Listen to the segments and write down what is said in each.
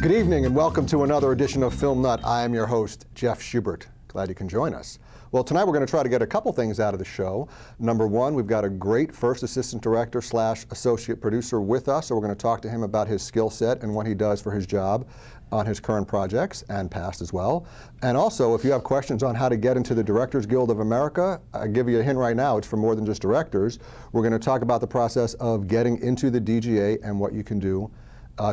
Good evening and welcome to another edition of Filmnut. I am your host, Jeff Schubert. Glad you can join us. Well, tonight we're going to try to get a couple things out of the show. Number one, we've got a great first assistant director / associate producer with us, so we're going to talk to him about his skill set and what he does for his job on his current projects and past as well. And also, if you have questions on how to get into the Directors Guild of America, I'll give you a hint right now, it's for more than just directors. We're going to talk about the process of getting into the DGA and what you can do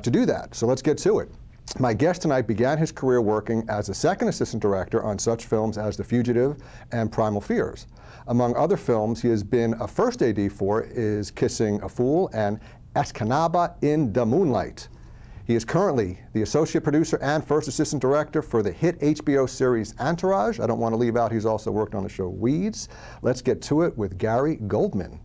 to do that. So let's get to it. My guest tonight began his career working as a second assistant director on such films as The Fugitive and Primal Fears. Among other films he has been a first AD for is Kissing a Fool and Escanaba in the Moonlight. He is currently the associate producer and first assistant director for the hit HBO series Entourage. I don't want to leave out he's also worked on the show Weeds. Let's get to it with Gary Goldman.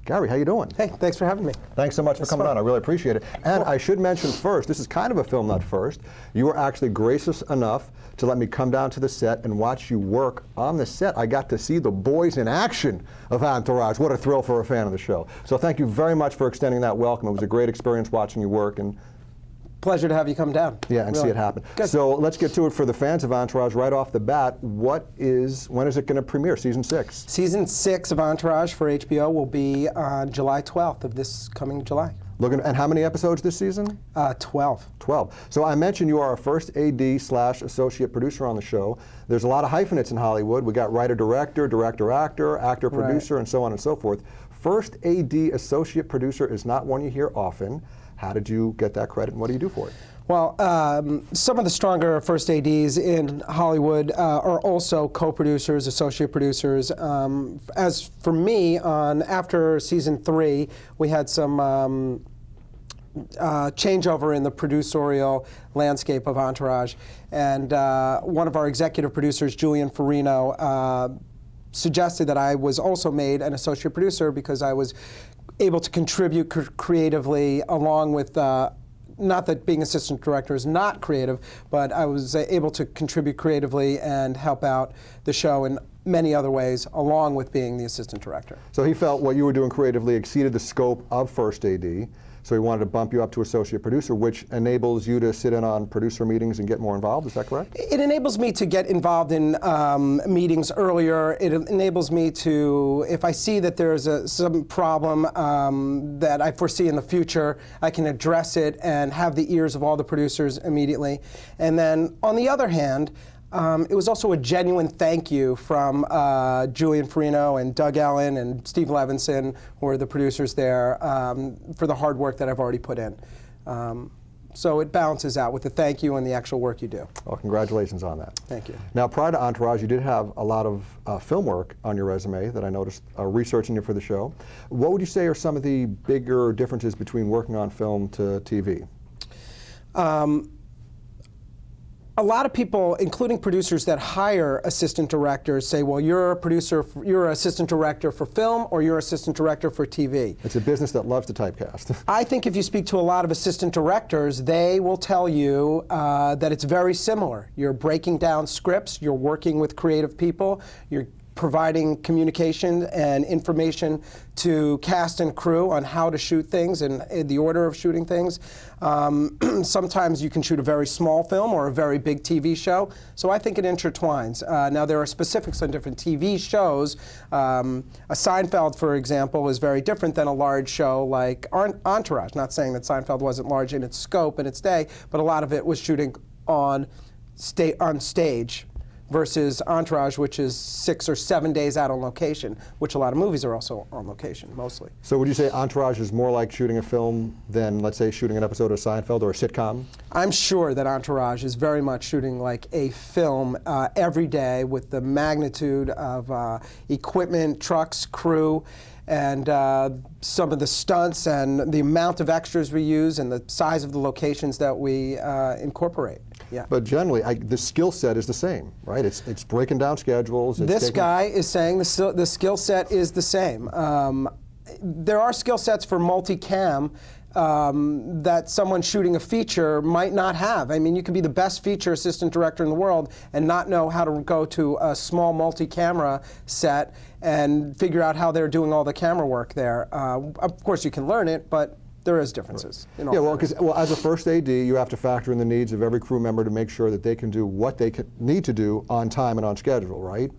Gary, how you doing? Hey, thanks for having me. Thanks so much for coming on. I really appreciate it. And I should mention first, this is kind of a film nut first. You were actually gracious enough to let me come down to the set and watch you work on the set. I got to see the boys in action of Entourage. What a thrill for a fan of the show. So thank you very much for extending that welcome. It was a great experience watching you work. And pleasure to have you come down. Yeah, and see it happen. Good. So let's get to it for the fans of Entourage right off the bat. When is it going to premiere, season 6? Season 6 of Entourage for HBO will be on July 12th of this coming July. And how many episodes this season? 12. 12. So I mentioned you are a first AD / associate producer on the show. There's a lot of hyphenates in Hollywood. We got writer-director, director-actor, actor-producer, right, and so on and so forth. First AD associate producer is not one you hear often. How did you get that credit, and what do you do for it? Well, some of the stronger first ADs in Hollywood are also co-producers, associate producers. As for me, after season 3, we had some changeover in the producerial landscape of Entourage, and one of our executive producers, Julian Farino, suggested that I was also made an associate producer because I was able to contribute creatively along with, not that being assistant director is not creative, but I was able to contribute creatively and help out the show in many other ways along with being the assistant director. So he felt what you were doing creatively exceeded the scope of first AD, so he wanted to bump you up to associate producer, which enables you to sit in on producer meetings and get more involved, is that correct? It enables me to get involved in meetings earlier. It enables me to, if I see that there's some problem that I foresee in the future, I can address it and have the ears of all the producers immediately. And then on the other hand, it was also a genuine thank you from Julian Farino and Doug Ellen and Steve Levinson, who are the producers there, for the hard work that I've already put in. So it balances out with the thank you and the actual work you do. Well, congratulations on that. Thank you. Now, prior to Entourage, you did have a lot of film work on your resume that I noticed researching you for the show. What would you say are some of the bigger differences between working on film to TV? A lot of people, including producers that hire assistant directors, say, well, you're a producer, you're an assistant director for film, or you're assistant director for TV. It's a business that loves to typecast. I think if you speak to a lot of assistant directors, they will tell you that it's very similar. You're breaking down scripts, you're working with creative people, you're providing communication and information to cast and crew on how to shoot things and the order of shooting things. Sometimes you can shoot a very small film or a very big TV show, so I think it intertwines. Now there are specifics on different TV shows. A Seinfeld, for example, is very different than a large show like Entourage. Not saying that Seinfeld wasn't large in its scope and its day, but a lot of it was shooting on stage, versus Entourage, which is 6 or 7 days out on location, which a lot of movies are also on location, mostly. So would you say Entourage is more like shooting a film than, let's say, shooting an episode of Seinfeld or a sitcom? I'm sure that Entourage is very much shooting like a film every day with the magnitude of equipment, trucks, crew, and some of the stunts and the amount of extras we use and the size of the locations that we incorporate. Yeah. But generally, the skill set is the same, right? It's breaking down schedules. This guy is saying the skill set is the same. There are skill sets for multicam that someone shooting a feature might not have. I mean, you could be the best feature assistant director in the world and not know how to go to a small multi-camera set and figure out how they're doing all the camera work there. Of course, you can learn it, but There is differences. In all Yeah, fairness. well, as a first AD, you have to factor in the needs of every crew member to make sure that they can do what they need to do on time and on schedule, right?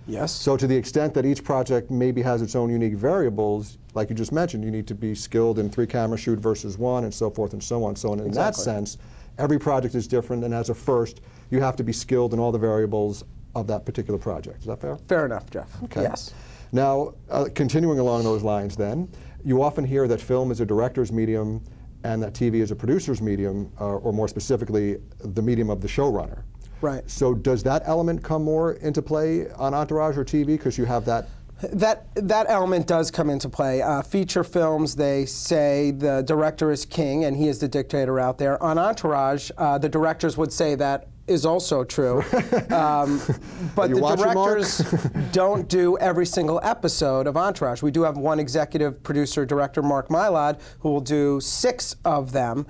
Yes. So to the extent that each project maybe has its own unique variables, like you just mentioned, you need to be skilled in 3-camera shoot versus 1 and so forth and so on. So in that sense, every project is different, and as a first, you have to be skilled in all the variables of that particular project. Is that fair? Fair enough, Jeff. Okay. Yes. Now, continuing along those lines then, you often hear that film is a director's medium and that TV is a producer's medium, or more specifically, the medium of the showrunner. Right. So does that element come more into play on Entourage or TV because you have that? That element does come into play. Feature films, they say the director is king and he is the dictator out there. On Entourage, the directors would say that is also true. But the directors don't do every single episode of Entourage. We do have one executive producer, director, Mark Mylod, who will do 6 of them.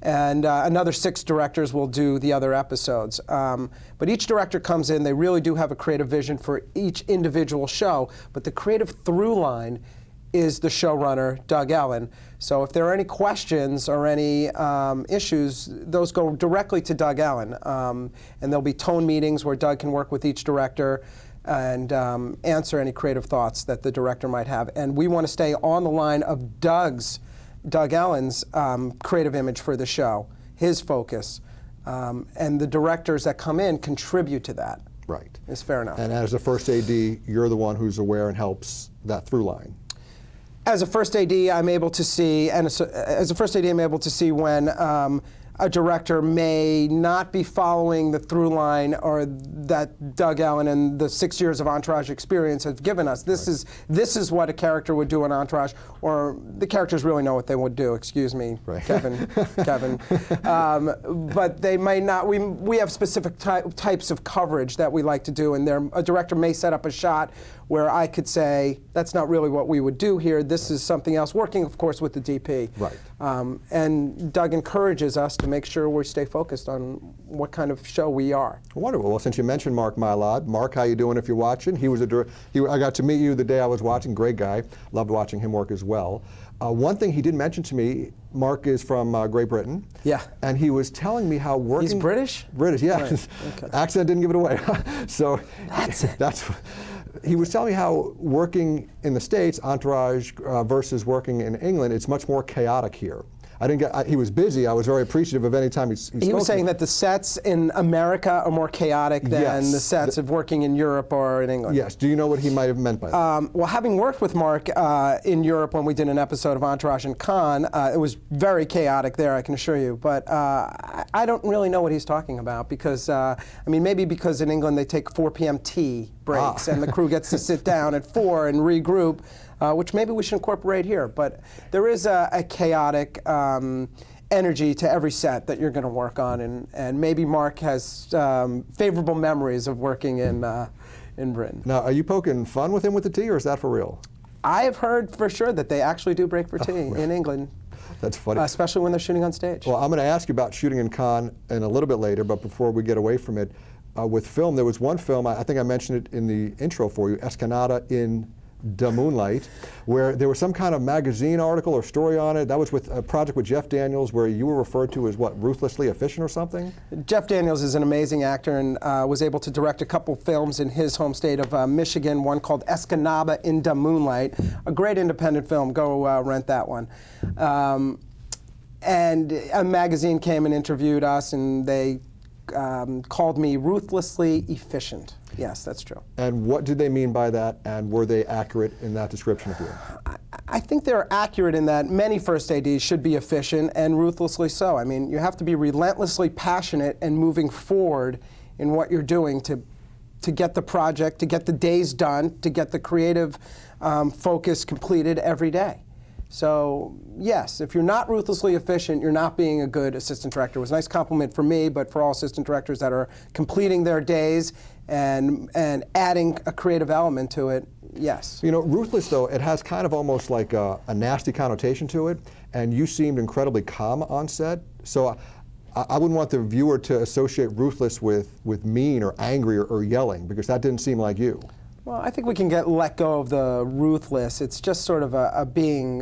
And another 6 directors will do the other episodes. But each director comes in, they really do have a creative vision for each individual show, but the creative through line is the showrunner, Doug Ellen. So if there are any questions or any issues, those go directly to Doug Ellen. And there'll be tone meetings where Doug can work with each director and answer any creative thoughts that the director might have. And we want to stay on the line of Doug Ellen's creative image for the show, his focus, and the directors that come in contribute to that. Right. It's fair enough. And as a first AD, you're the one who's aware and helps that through line. As a first AD, I'm able to see, when a director may not be following the through line or that Doug Ellen and the 6 years of Entourage experience have given us. This is what a character would do in Entourage, or the characters really know what they would do. Excuse me, Kevin. But they may not. We have specific types of coverage that we like to do, and a director may set up a shot where I could say, that's not really what we would do here. This is something else, working, of course, with the DP. Right. And Doug encourages us to make sure we stay focused on what kind of show we are. Wonderful. Well, since you mentioned Mark Mylod, Mark, how you doing if you're watching? I got to meet you the day I was watching. Great guy. Loved watching him work as well. One thing he did mention to me, Mark is from Great Britain. Yeah. And he was telling me how working... He's British? British, yeah. Right. Okay. Accent didn't give it away. So that's it. He was telling me how working in the States, Entourage, versus working in England, it's much more chaotic here. He was busy. I was very appreciative of any time he spoke. He was saying that the sets in America are more chaotic than the sets of working in Europe or in England. Yes. Do you know what he might have meant by that? Well, having worked with Mark in Europe when we did an episode of Entourage in Cannes, it was very chaotic there, I can assure you. But I don't really know what he's talking about because, maybe because in England they take 4 p.m. tea breaks and the crew gets to sit down at 4 and regroup. Which maybe we should incorporate here. But there is a chaotic energy to every set that you're going to work on, and maybe Mark has favorable memories of working in Britain. Now, are you poking fun with him with the tea, or is that for real? I have heard for sure that they actually do break for tea in England. That's funny. Especially when they're shooting on stage. Well, I'm going to ask you about shooting in Cannes in a little bit later, but before we get away from it, with film, there was one film, I think I mentioned it in the intro for you, Escanaba in Moonlight, where there was some kind of magazine article or story on it. That was with a project with Jeff Daniels where you were referred to as, what, ruthlessly efficient or something? Jeff Daniels is an amazing actor and was able to direct a couple films in his home state of Michigan, one called Escanaba in Moonlight, a great independent film. Go rent that one. And a magazine came and interviewed us, and they called me ruthlessly efficient. Yes, that's true. And what did they mean by that, and were they accurate in that description of you? I think they're accurate in that many first ADs should be efficient and ruthlessly so. I mean, you have to be relentlessly passionate and moving forward in what you're doing to get the project, to get the days done, to get the creative focus completed every day. So, yes, if you're not ruthlessly efficient, you're not being a good assistant director. It was a nice compliment for me, but for all assistant directors that are completing their days and adding a creative element to it, yes. You know, ruthless, though, it has kind of almost like a nasty connotation to it, and you seemed incredibly calm on set. So I wouldn't want the viewer to associate ruthless with mean or angry or yelling, because that didn't seem like you. Well, I think we can let go of the ruthless. It's just sort of a being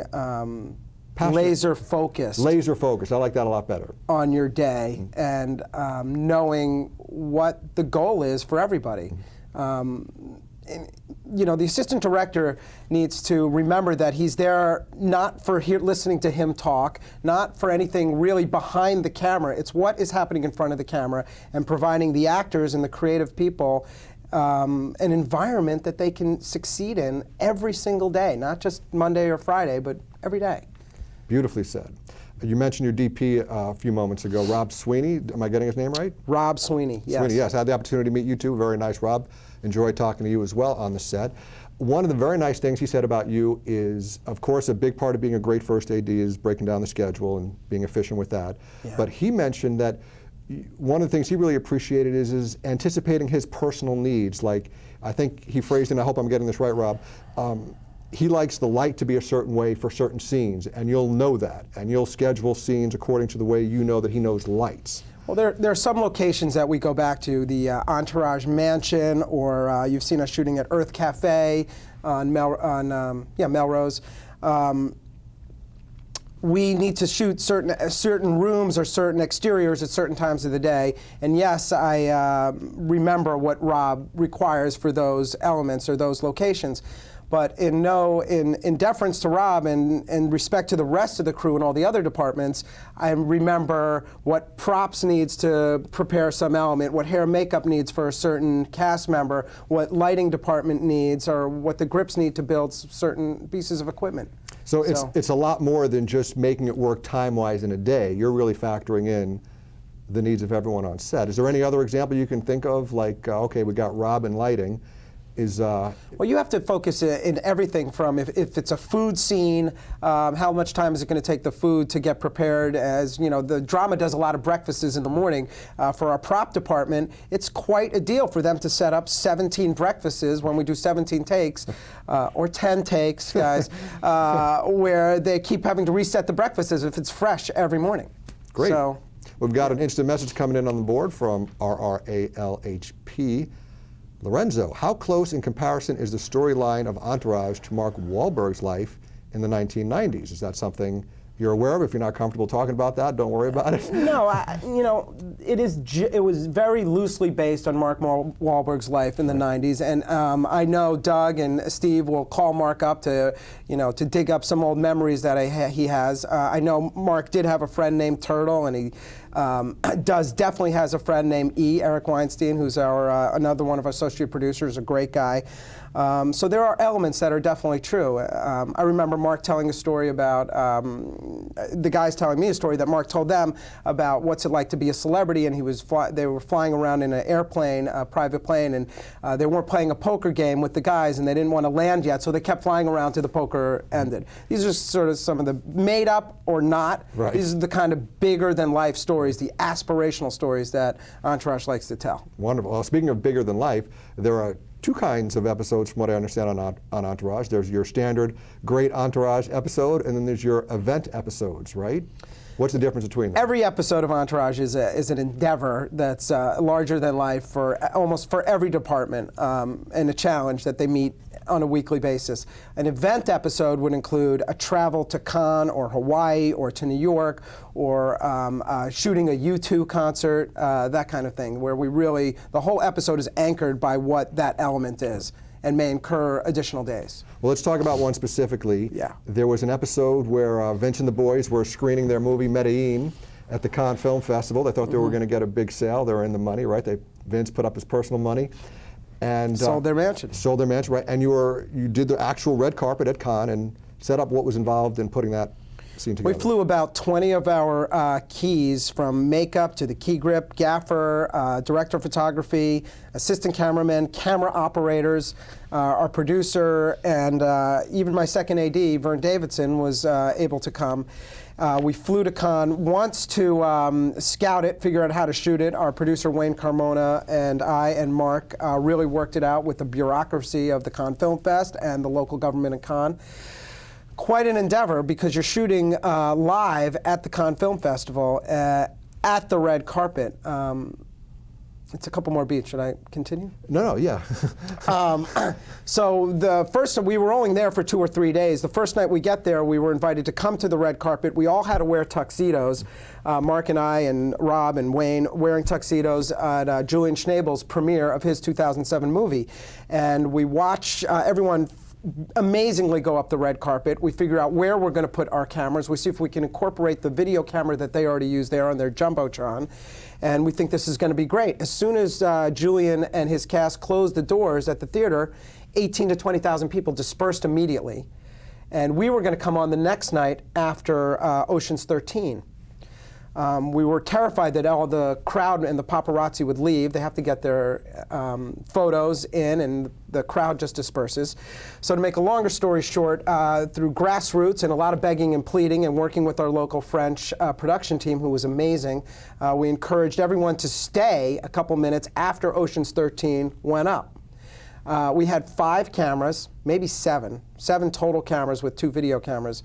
laser focused. Laser focused. I like that a lot better. On your day, and knowing what the goal is for everybody. And, you know, the assistant director needs to remember that he's there not for listening to him talk, not for anything really behind the camera. It's what is happening in front of the camera and providing the actors and the creative people an environment that they can succeed in every single day, not just Monday or Friday, but every day. Beautifully said. You mentioned your DP a few moments ago, Rob Sweeney. Am I getting his name right? Rob Sweeney, yes. Sweeney, yes. I had the opportunity to meet you too. Very nice, Rob. Enjoyed talking to you as well on the set. One of the very nice things he said about you is, of course, a big part of being a great first AD is breaking down the schedule and being efficient with that. Yeah. But he mentioned that one of the things he really appreciated is anticipating his personal needs. Like, I think he phrased, and I hope I'm getting this right, Rob, he likes the light to be a certain way for certain scenes, and you'll know that, and you'll schedule scenes according to the way you know that he knows lights. Well, there are some locations that we go back to, the Entourage Mansion, or you've seen us shooting at Earth Cafe on Melrose. We need to shoot certain rooms or certain exteriors at certain times of the day. And yes, I remember what Rob requires for those elements or those locations. But in deference to Rob and in respect to the rest of the crew and all the other departments, I remember what props needs to prepare some element, what hair and makeup needs for a certain cast member, what lighting department needs, or what the grips need to build certain pieces of equipment. So it's a lot more than just making it work time-wise in a day. You're really factoring in the needs of everyone on set. Is there any other example you can think of, like, okay, we got Rob in lighting? Well, you have to focus in everything from if it's a food scene, how much time is it going to take the food to get prepared? As you know, the drama does a lot of breakfasts in the morning. For our prop department, it's quite a deal for them to set up 17 breakfasts when we do 17 takes, or 10 takes, guys, where they keep having to reset the breakfasts if it's fresh every morning. Great. So, we've got an instant message coming in on the board from RRALHP. Lorenzo, how close in comparison is the storyline of Entourage to Mark Wahlberg's life in the 1990s? Is that something you're aware of? If you're not comfortable talking about that, don't worry about it. No, you know, it was very loosely based on Mark Wahlberg's life in the 90s, and I know Doug and Steve will call Mark up to dig up some old memories that he has. I know Mark did have a friend named Turtle, and he definitely has a friend named Eric Weinstein, who's another one of our associate producers, a great guy. So there are elements that are definitely true. I remember Mark telling a story about, the guys telling me a story that Mark told them about what's it like to be a celebrity, and they were flying around in an airplane, a private plane, and they weren't playing a poker game with the guys, and they didn't want to land yet, so they kept flying around till the poker ended. These are sort of some of the made up or not. Right. These are the kind of bigger than life stories, the aspirational stories that Entourage likes to tell. Wonderful. Well, speaking of bigger than life, there are two kinds of episodes from what I understand on Entourage. There's your standard great Entourage episode, and then there's your event episodes, right? What's the difference between them? Every episode of Entourage is an endeavor that's larger than life for almost every department, and a challenge that they meet on a weekly basis. An event episode would include a travel to Cannes or Hawaii or to New York, or shooting a U2 concert, that kind of thing, where the whole episode is anchored by what that element is and may incur additional days. Well, let's talk about one specifically. Yeah. There was an episode where Vince and the boys were screening their movie Medellin at the Cannes Film Festival. They thought they were going to get a big sale. They were in the money, right? Vince put up his personal money. And sold their mansion. Sold their mansion, right? And you did the actual red carpet at Cannes and set up what was involved in putting that scene together. We flew about 20 of our keys, from makeup to the key grip, gaffer, director of photography, assistant cameraman, camera operators, our producer, and even my second AD, Vern Davidson, was able to come. We flew to Cannes once to scout it, figure out how to shoot it. Our producer, Wayne Carmona, and I and Mark really worked it out with the bureaucracy of the Cannes Film Fest and the local government in Cannes. Quite an endeavor, because you're shooting live at the Cannes Film Festival at the red carpet. It's a couple more beats. Should I continue? No, yeah. So the first, we were only there for 2 or 3 days. The first night we get there, we were invited to come to the red carpet. We all had to wear tuxedos. Mark and I and Rob and Wayne wearing tuxedos at Julian Schnabel's premiere of his 2007 movie. And we watch everyone amazingly go up the red carpet. We figure out where we're going to put our cameras. We see if we can incorporate the video camera that they already use there on their Jumbotron. And we think this is going to be great. As soon as Julian and his cast closed the doors at the theater, 18 to 20,000 people dispersed immediately. And we were going to come on the next night after Ocean's 13. We were terrified that all the crowd and the paparazzi would leave. They have to get their photos in, and the crowd just disperses. So to make a longer story short, through grassroots and a lot of begging and pleading and working with our local French production team, who was amazing, we encouraged everyone to stay a couple minutes after Ocean's 13 went up. We had 5 cameras, maybe 7 total cameras with 2 video cameras,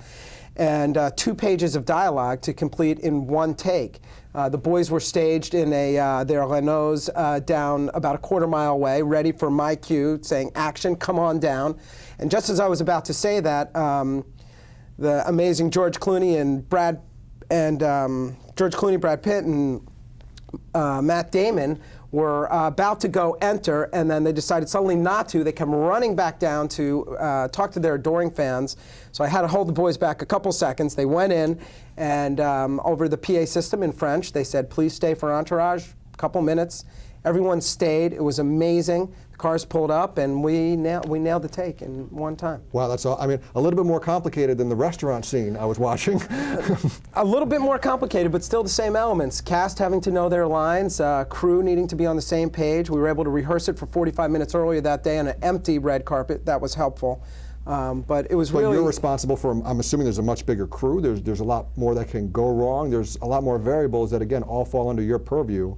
and 2 pages of dialogue to complete in 1 take. The boys were staged in their Renaults down about a quarter-mile away, ready for my cue, saying, "Action, come on down." And just as I was about to say that, the amazing George Clooney, Brad Pitt, and Matt Damon were about to go enter, and then they decided suddenly not to. They come running back down to talk to their adoring fans. So I had to hold the boys back a couple seconds. They went in, and over the PA system in French, they said, "Please stay for Entourage," a couple minutes. Everyone stayed. It was amazing. The cars pulled up, and we nailed the take in 1 time. Wow, that's all. I mean, a little bit more complicated than the restaurant scene I was watching. A little bit more complicated, but still the same elements. Cast having to know their lines, crew needing to be on the same page. We were able to rehearse it for 45 minutes earlier that day on an empty red carpet. That was helpful. But it was really... But you're responsible for, I'm assuming there's a much bigger crew. There's a lot more that can go wrong. There's a lot more variables that, again, all fall under your purview.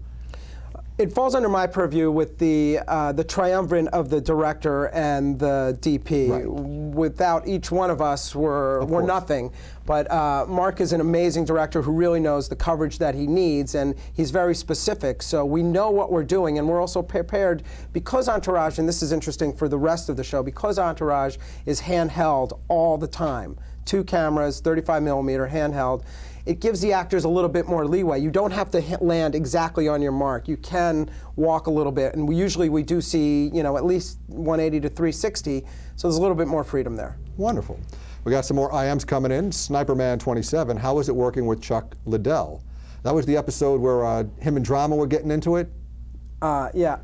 It falls under my purview with the triumvirate of the director and the DP. Right. Without each one of us, we're nothing. But Mark is an amazing director who really knows the coverage that he needs, and he's very specific. So we know what we're doing, and we're also prepared because Entourage, and this is interesting for the rest of the show, because Entourage is handheld all the time. 2 cameras, 35 millimeter handheld. It gives the actors a little bit more leeway. You don't have to land exactly on your mark. You can walk a little bit, and we usually do see, at least 180 to 360, so there's a little bit more freedom there. Wonderful. We got some more IMs coming in. Sniperman 27, how was it working with Chuck Liddell? That was the episode where him and Drama were getting into it? Yeah.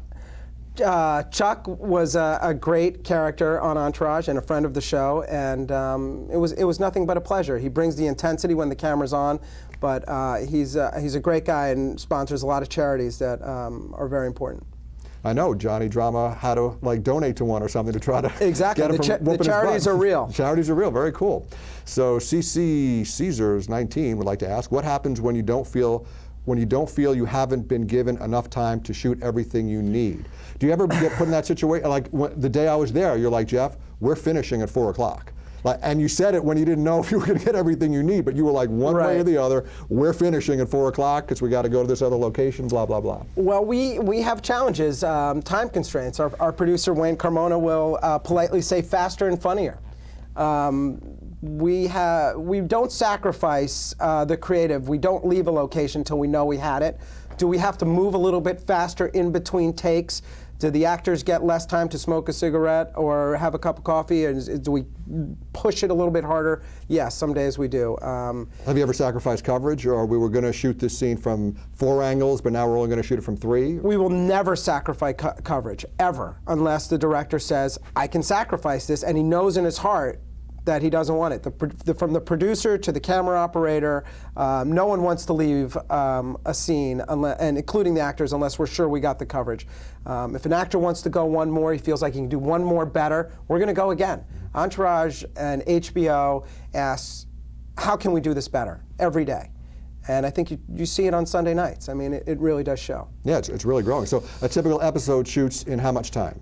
Chuck was a great character on Entourage and a friend of the show, and it was nothing but a pleasure. He brings the intensity when the camera's on, but he's a great guy and sponsors a lot of charities that are very important. I know Johnny Drama had to donate to one or something to try to exactly. Get him from the charities are real. Charities are real. Very cool. So CC Caesars 19 would like to ask, what happens when you don't feel you haven't been given enough time to shoot everything you need? Do you ever get put in that situation? Like the day I was there, you're like, "Jeff, we're finishing at 4 o'clock." And you said it when you didn't know if you were going to get everything you need, but you were like, one way or the other, we're finishing at 4 o'clock because we got to go to this other location, blah, blah, blah. Well, we have challenges, time constraints. Our producer, Wayne Carmona, will politely say faster and funnier. We don't sacrifice the creative. We don't leave a location until we know we had it. Do we have to move a little bit faster in between takes? Do the actors get less time to smoke a cigarette or have a cup of coffee? And do we push it a little bit harder? Yes, some days we do. Have you ever sacrificed coverage, or we were going to shoot this scene from 4 angles, but now we're only going to shoot it from 3? We will never sacrifice coverage, ever, unless the director says, "I can sacrifice this," and he knows in his heart that he doesn't want it. From the producer to the camera operator, no one wants to leave a scene, and including the actors, unless we're sure we got the coverage. If an actor wants to go one more, he feels like he can do one more better, we're going to go again. Entourage and HBO asks, how can we do this better every day? And I think you see it on Sunday nights. I mean, it really does show. Yeah, it's really growing. So a typical episode shoots in how much time?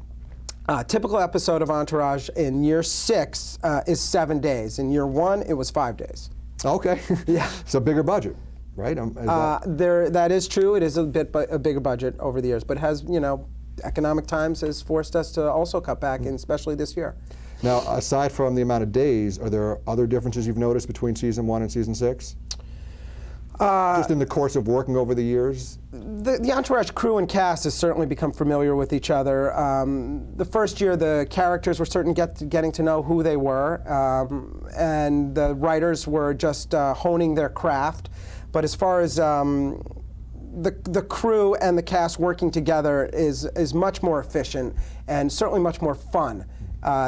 Typical episode of Entourage in year 6 is 7 days. In year 1, it was 5 days. Okay. Yeah. So bigger budget. right? That is true. It is a bigger budget over the years, but has, economic times has forced us to also cut back, and especially this year. Now, aside from the amount of days, are there other differences you've noticed between season 1 and season 6? Just in the course of working over the years? The Entourage crew and cast has certainly become familiar with each other. The first year, the characters were certainly getting to know who they were, and the writers were just honing their craft. But as far as the crew and the cast working together is much more efficient and certainly much more fun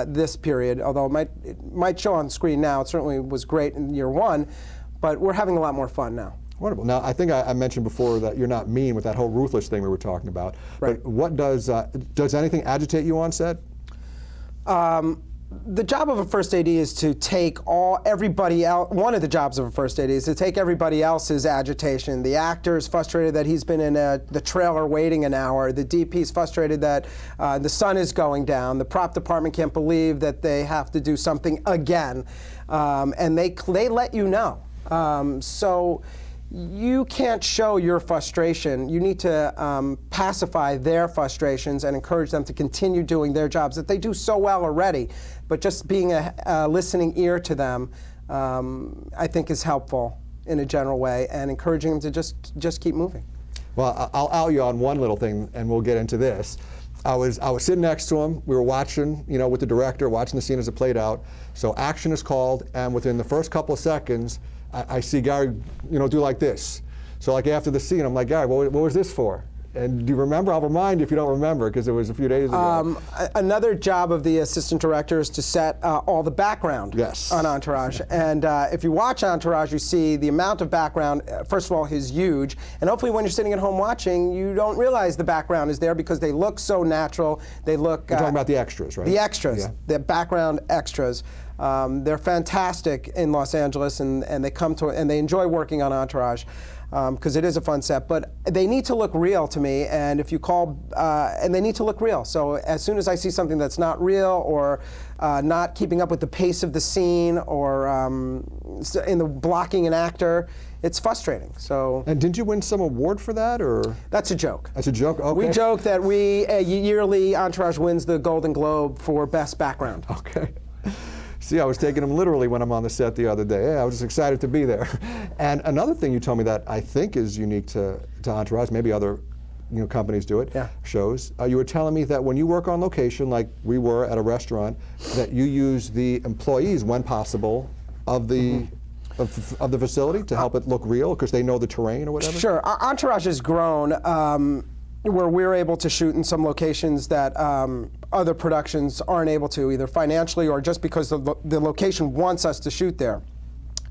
this period. Although it might show on screen now, it certainly was great in year 1, but we're having a lot more fun now. Wonderful. Now, I think I mentioned before that you're not mean with that whole ruthless thing we were talking about. Right. But what does anything agitate you on set? The job of a first AD is to take everybody else. One of the jobs of a first AD is to take everybody else's agitation. The actor is frustrated that he's been in the trailer waiting an hour. The DP is frustrated that the sun is going down. The prop department can't believe that they have to do something again, and they let you know. So you can't show your frustration. You need to pacify their frustrations and encourage them to continue doing their jobs that they do so well already. But just being a listening ear to them, I think, is helpful in a general way, and encouraging them to just keep moving. Well, I'll out you on one little thing, and we'll get into this. I was sitting next to him. We were watching, with the director, watching the scene as it played out. So action is called, and within the first couple of seconds, I see Gary, do like this. So like after the scene, I'm like, Gary, what was this for? And do you remember? I'll remind you if you don't remember, because it was a few days ago. Another job of the assistant director is to set all the background on Entourage. And if you watch Entourage, you see the amount of background, first of all, is huge. And hopefully when you're sitting at home watching, you don't realize the background is there because they look so natural. They look... You're talking about the extras, right? The extras, the background extras. They're fantastic in Los Angeles, and they enjoy working on Entourage because it is a fun set. But they need to look real to me, and if you call, and they need to look real. So as soon as I see something that's not real or not keeping up with the pace of the scene or in the blocking an actor, it's frustrating. So. And didn't you win some award for that, or? That's a joke. That's a joke. Okay. We joke that yearly Entourage wins the Golden Globe for Best Background. Okay. See, I was taking them literally when I'm on the set the other day. I was just excited to be there. And another thing you told me that I think is unique to Entourage, maybe other companies do it, shows. You were telling me that when you work on location, like we were at a restaurant, that you use the employees, when possible, of the of the facility to help it look real, because they know the terrain or whatever? Sure. Entourage has grown where we're able to shoot in some locations that other productions aren't able to, either financially or just because the location wants us to shoot there.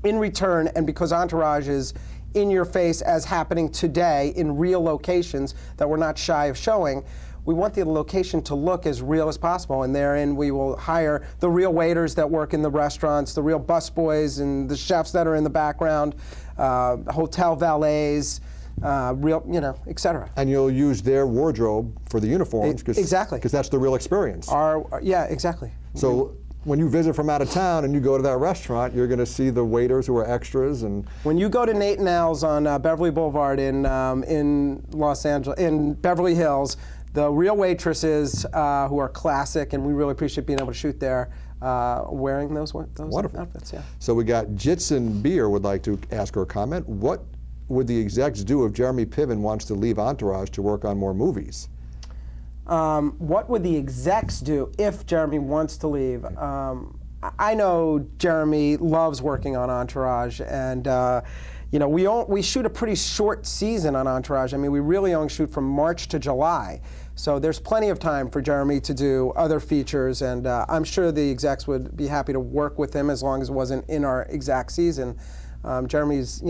In return, and because Entourage is in your face as happening today in real locations that we're not shy of showing, we want the location to look as real as possible, and therein we will hire the real waiters that work in the restaurants, the real busboys and the chefs that are in the background, hotel valets, et cetera. And you'll use their wardrobe for the uniforms, exactly, because that's the real experience. Yeah, exactly. So when you visit from out of town and you go to that restaurant, you're going to see the waiters who are extras. And when you go to Nate and Al's on Beverly Boulevard in Los Angeles, in Beverly Hills, the real waitresses who are classic, and we really appreciate being able to shoot there, wearing those outfits. Yeah. So we got Jitson Beer would like to ask her a comment. What would the execs do if Jeremy Piven wants to leave Entourage to work on more movies? What would the execs do if Jeremy wants to leave? I know Jeremy loves working on Entourage, and we shoot a pretty short season on Entourage. I mean, we really only shoot from March to July. So there's plenty of time for Jeremy to do other features, and I'm sure the execs would be happy to work with him as long as it wasn't in our exact season. Jeremy's,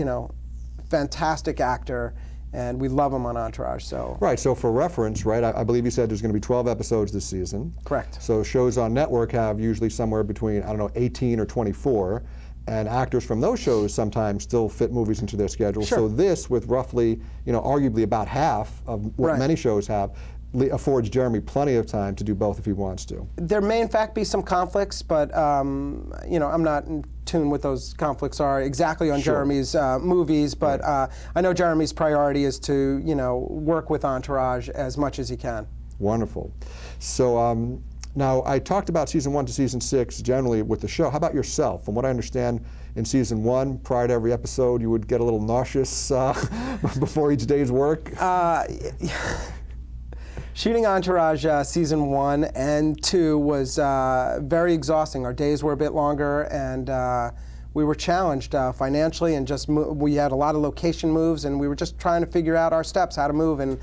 fantastic actor, and we love him on Entourage. So right. So for reference, right, I believe you said there's going to be 12 episodes this season. Correct. So shows on network have usually somewhere between 18 or 24, and actors from those shows sometimes still fit movies into their schedule. Sure. So this, with roughly, arguably about half of what many shows have, affords Jeremy plenty of time to do both if he wants to. There may in fact be some conflicts, but you know, I'm not in tune what those conflicts are exactly on Jeremy's movies, but I know Jeremy's priority is to, you know, work with Entourage as much as he can. Wonderful. So now I talked about season 1 to season 6 generally with the show. How about yourself? From what I understand, in season 1, prior to every episode, you would get a little nauseous before each day's work. Shooting Entourage season 1 and 2 was very exhausting. Our days were a bit longer, and we were challenged financially, and just we had a lot of location moves, and we were just trying to figure out our steps, how to move. And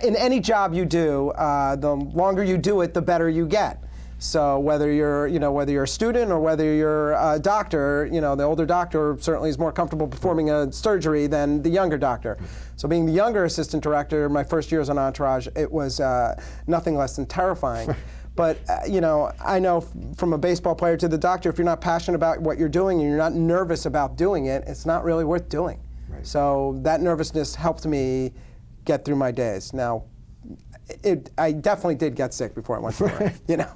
in any job you do, the longer you do it, the better you get. So whether you're, you know, whether you're a student or whether you're a doctor, you know, the older doctor certainly is more comfortable performing a surgery than the younger doctor. So being the younger assistant director, my first years on Entourage, it was nothing less than terrifying. But you know, I know from a baseball player to the doctor, if you're not passionate about what you're doing and you're not nervous about doing it, it's not really worth doing. Right. So that nervousness helped me get through my days. Now, I definitely did get sick before I went to work, you know.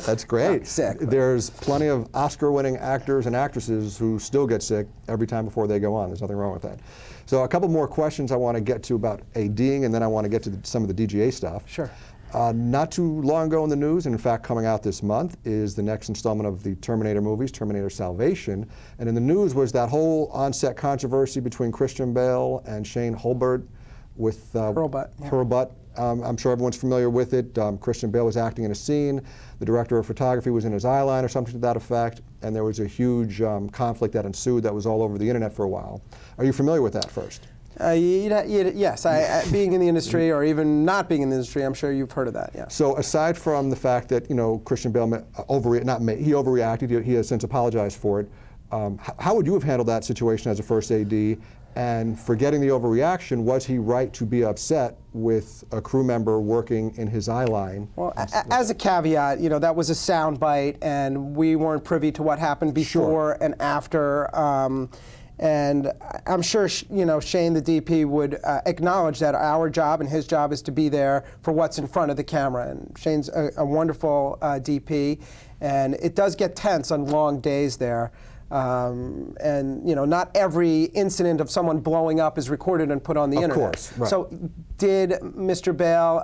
That's great. Sick. There's plenty of Oscar-winning actors and actresses who still get sick every time before they go on. There's nothing wrong with that. So a couple more questions I want to get to about ADing, and then I want to get to some of the DGA stuff. Sure. Not too long ago in the news, and in fact coming out this month, is the next installment of the Terminator movies, Terminator Salvation. And in the news was that whole on-set controversy between Christian Bale and Shane Hulbert with Hurlbut. I'm sure everyone's familiar with it. Christian Bale was acting in a scene. The director of photography was in his eyeline or something to that effect, and there was a huge conflict that ensued that was all over the internet for a while. Are you familiar with that first? Yes, being in the industry or even not being in the industry, I'm sure you've heard of that. Yeah. So aside from the fact that, you know, Christian Bale he overreacted, he has since apologized for it. How would you have handled that situation as a first AD? And forgetting the overreaction, was he right to be upset with a crew member working in his eye line? Well, as a caveat, you know, that was a sound bite, and we weren't privy to what happened before and after. And I'm sure, you know, Shane, the DP, would acknowledge that our job and his job is to be there for what's in front of the camera. And Shane's a wonderful DP, and it does get tense on long days there. And you know, not every incident of someone blowing up is recorded and put on the internet. Of course, right. So, did Mr. Bale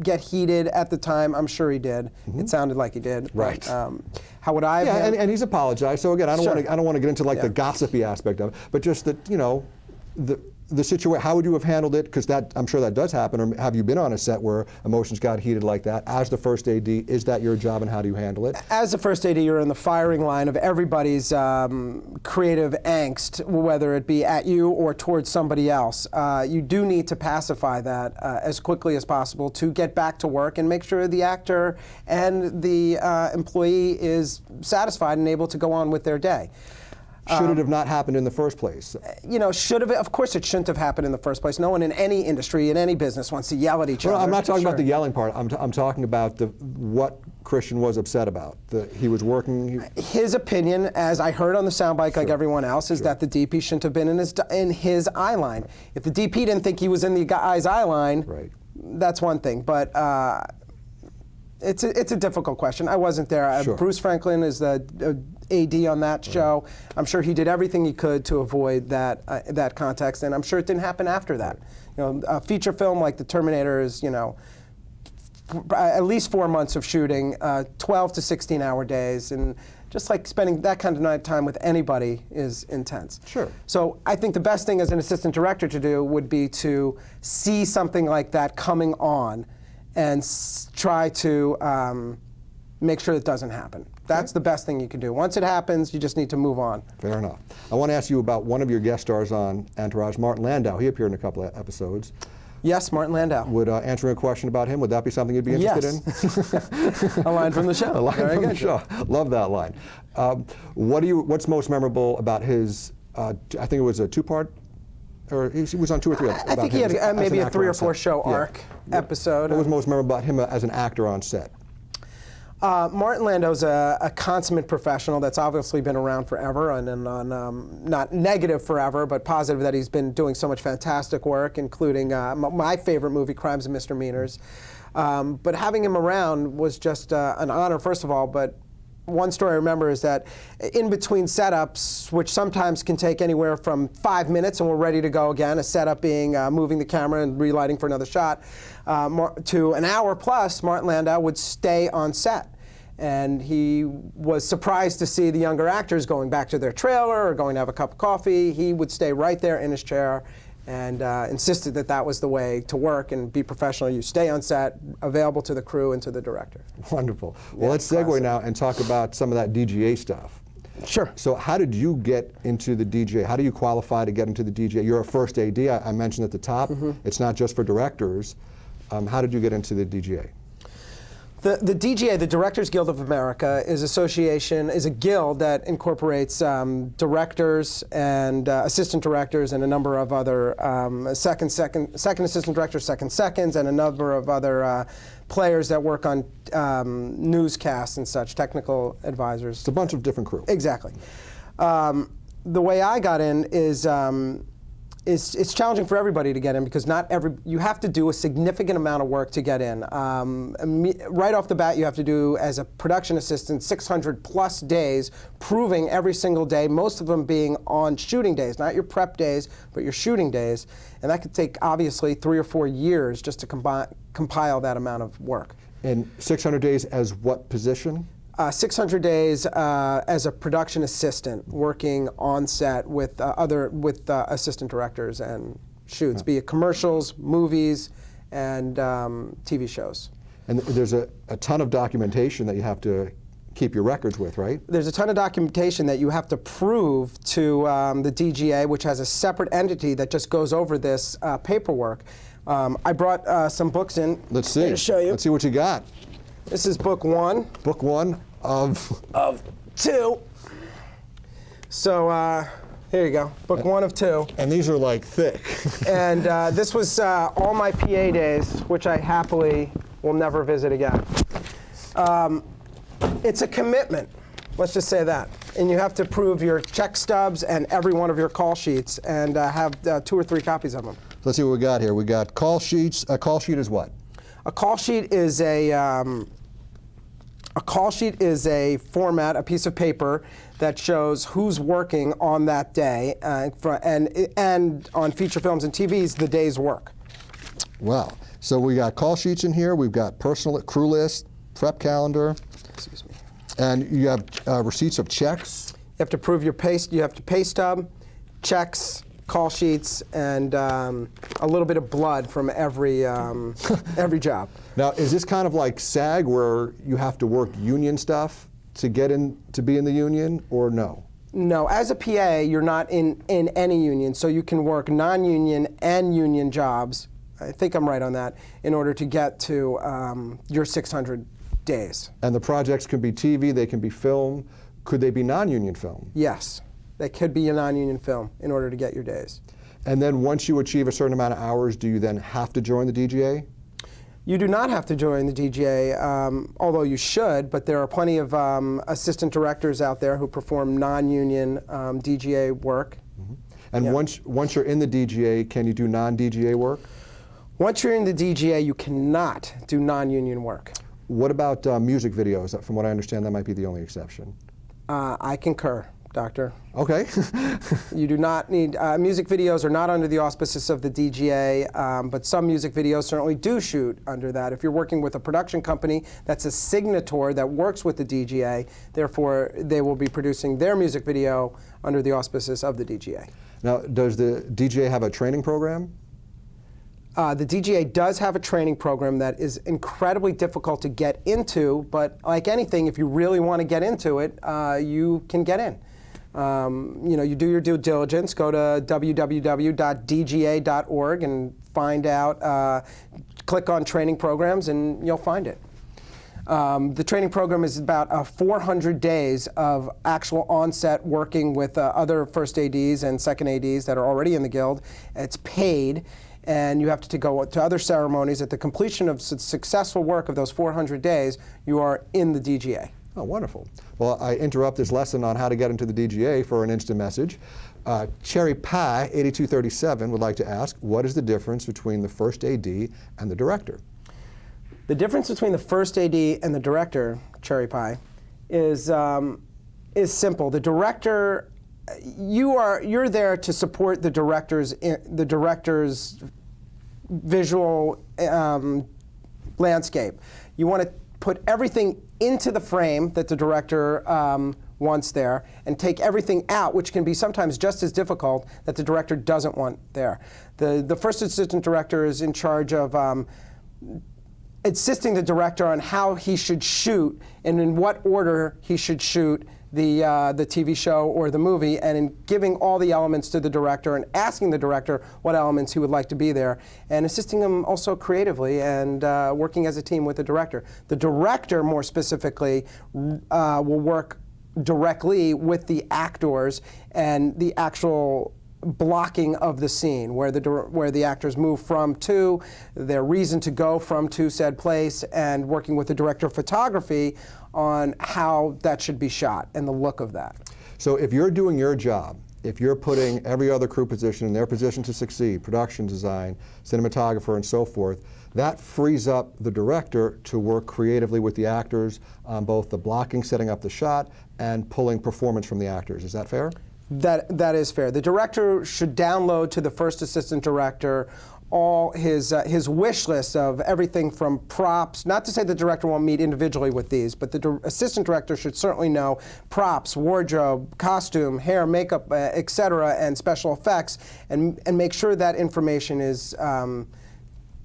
get heated at the time? I'm sure he did. Mm-hmm. It sounded like he did. Right. But, how would I? Yeah, and he's apologized. So again, I don't want to get into like the Yeah. gossipy aspect of it, but just that, you know, the situation. How would you have handled it? Because that, I'm sure that does happen. Or have you been on a set where emotions got heated like that? As the first AD, is that your job, and how do you handle it? As the first AD, you're in the firing line of everybody's creative angst, whether it be at you or towards somebody else. You do need to pacify that as quickly as possible to get back to work and make sure the actor and the employee is satisfied and able to go on with their day. Should it have not happened in the first place? You know, should have. Of course, it shouldn't have happened in the first place. No one in any industry, in any business, wants to yell at each other. I'm not talking about the yelling part. I'm talking about what Christian was upset about. He was working. His opinion, as I heard on the soundbite, like everyone else, is that the DP shouldn't have been in his eye line. If the DP didn't think he was in the guy's eye line, that's one thing. But it's a difficult question. I wasn't there. Bruce Franklin is the AD on that show. I'm sure he did everything he could to avoid that context, and I'm sure it didn't happen after that. You know, a feature film like The Terminator is, you know, at least 4 months of shooting, 12 to 16-hour days, and just like spending that kind of time with anybody is intense. Sure. So I think the best thing as an assistant director to do would be to see something like that coming on and try to make sure it doesn't happen. That's the best thing you can do. Once it happens, you just need to move on. Fair enough. I want to ask you about one of your guest stars on Entourage, Martin Landau. He appeared in a couple of episodes. Yes, Martin Landau. Would answering a question about him, would that be something you'd be interested in? A line from the show. A line from the show. Love that line. What's most memorable about his, I think it was a two-part, or he was on 2 or 3 I think he had maybe a 3 or 4 show arc episode. What was most memorable about him as an actor on set? Martin Landau's a consummate professional that's obviously been around forever, and not negative forever, but positive that he's been doing so much fantastic work, including my favorite movie, Crimes and Misdemeanors. But having him around was just an honor, first of all, but one story I remember is that in between setups, which sometimes can take anywhere from 5 minutes and we're ready to go again, a setup being moving the camera and relighting for another shot, to an hour plus, Martin Landau would stay on set. And he was surprised to see the younger actors going back to their trailer or going to have a cup of coffee. He would stay right there in his chair and insisted that that was the way to work and be professional. You stay on set, available to the crew and to the director. Wonderful. Well, let's segue now and talk about some of that DGA stuff. Sure. So how did you get into the DGA? How do you qualify to get into the DGA? You're a first AD, I mentioned at the top. It's not just for directors. How did you get into the DGA? The DGA, the Directors Guild of America, is a guild that incorporates directors and assistant directors and a number of other second assistant directors, second seconds, and a number of other players that work on newscasts and such, technical advisors. It's a bunch of different crew. Exactly. The way I got in is it's challenging for everybody to get in because you have to do a significant amount of work to get in. Right off the bat, you have to do, as a production assistant, 600 plus days, proving every single day, most of them being on shooting days, not your prep days, but your shooting days. And that could take, obviously, 3 or 4 years just to compile that amount of work. And 600 days as what position? 600 days as a production assistant, working on set with assistant directors and shoots, be it commercials, movies, and TV shows. And there's a ton of documentation that you have to keep your records with, right? There's a ton of documentation that you have to prove to the DGA, which has a separate entity that just goes over this paperwork. I brought some books in. Let's see. To show you. Let's see what you got. This is book 1. Book 1 of 2. So here you go, book 1 of 2. And these are like thick. And this was all my PA days, which I happily will never visit again. It's a commitment, let's just say that. And you have to prove your check stubs and every one of your call sheets and have 2 or 3 copies of them. Let's see what we got here. We got call sheets. A call sheet is what? A call sheet is a format, a piece of paper that shows who's working on that day, and on feature films and TVs, the day's work. Wow. So we got call sheets in here. We've got personal crew list, prep calendar. Excuse me. And you have receipts of checks. You have to prove your pay. You have to pay stub, checks, call sheets, and a little bit of blood from every job. Now, is this kind of like SAG, where you have to work union stuff to get in to be in the union, or no? No, as a PA, you're not in any union, so you can work non-union and union jobs. I think I'm right on that, in order to get to your 600 days. And the projects can be TV, they can be film. Could they be non-union film? Yes. That could be a non-union film in order to get your days. And then once you achieve a certain amount of hours, do you then have to join the DGA? You do not have to join the DGA, although you should, but there are plenty of assistant directors out there who perform non-union DGA work. And once you're in the DGA, can you do non-DGA work? Once you're in the DGA, you cannot do non-union work. What about music videos? From what I understand, that might be the only exception. I concur, Doctor. Okay. You do not need, music videos are not under the auspices of the DGA, but some music videos certainly do shoot under that. If you're working with a production company that's a signator that works with the DGA, therefore they will be producing their music video under the auspices of the DGA. Now, does the DGA have a training program? The DGA does have a training program that is incredibly difficult to get into, but like anything, if you really want to get into it, you can get in. You do your due diligence, go to www.dga.org and find out, click on training programs and you'll find it. The training program is about 400 days of actual on-set working with other first ADs and second ADs that are already in the Guild. It's paid. and you have to go to other ceremonies. At the completion of successful work of those 400 days, you are in the DGA. Oh, wonderful. Well, I interrupt this lesson on how to get into the DGA for an instant message. Cherry Pie 8237 would like to ask, what is the difference between the first AD and the director? The difference between the first AD and the director, Cherry Pie, is simple. The director, you're there to support the director's visual landscape. You want to put everything into the frame that the director wants there, and take everything out, which can be sometimes just as difficult, that the director doesn't want there. The first assistant director is in charge of assisting the director on how he should shoot and in what order he should shoot the TV show or the movie, and in giving all the elements to the director and asking the director what elements he would like to be there, and assisting him also creatively and working as a team with the director. The director, more specifically, will work directly with the actors and the actual blocking of the scene, where the actors move from to, their reason to go from to said place, and working with the director of photography on how that should be shot and the look of that. So if you're doing your job, if you're putting every other crew position in their position to succeed, production design, cinematographer, and so forth, that frees up the director to work creatively with the actors on both the blocking, setting up the shot, and pulling performance from the actors. Is that fair? That is fair. The director should download to the first assistant director all his wish list of everything from props. Not to say the director won't meet individually with these, but the assistant director should certainly know props, wardrobe, costume, hair, makeup, etc., and special effects, and make sure that information is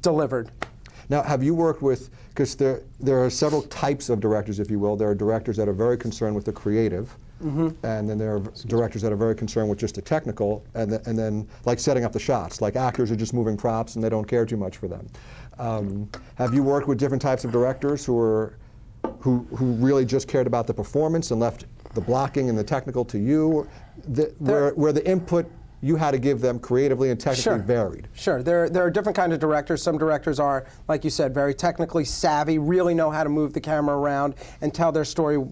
delivered. Now, have you worked with, because there are several types of directors, if you will. There are directors that are very concerned with the creative, and then there are directors that are very concerned with just the technical, and then like setting up the shots. Like actors are just moving props and they don't care too much for them. Have you worked with different types of directors who really just cared about the performance and left the blocking and the technical to you, where the input you had to give them creatively and technically varied? Sure. There are different kinds of directors. Some directors are, like you said, very technically savvy, really know how to move the camera around and tell their story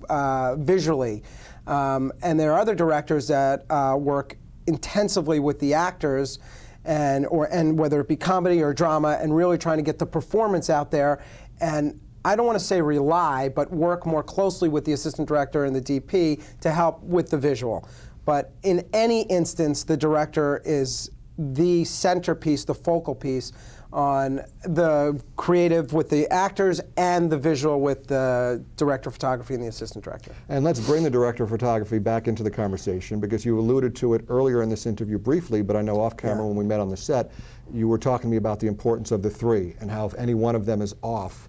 visually. And there are other directors that work intensively with the actors, and whether it be comedy or drama, and really trying to get the performance out there. And I don't want to say rely, but work more closely with the assistant director and the DP to help with the visual. But in any instance, the director is the centerpiece, the focal piece on the creative with the actors and the visual with the director of photography and the assistant director. And let's bring the director of photography back into the conversation, because you alluded to it earlier in this interview briefly, but I know off camera when we met on the set, you were talking to me about the importance of the three and how if any one of them is off,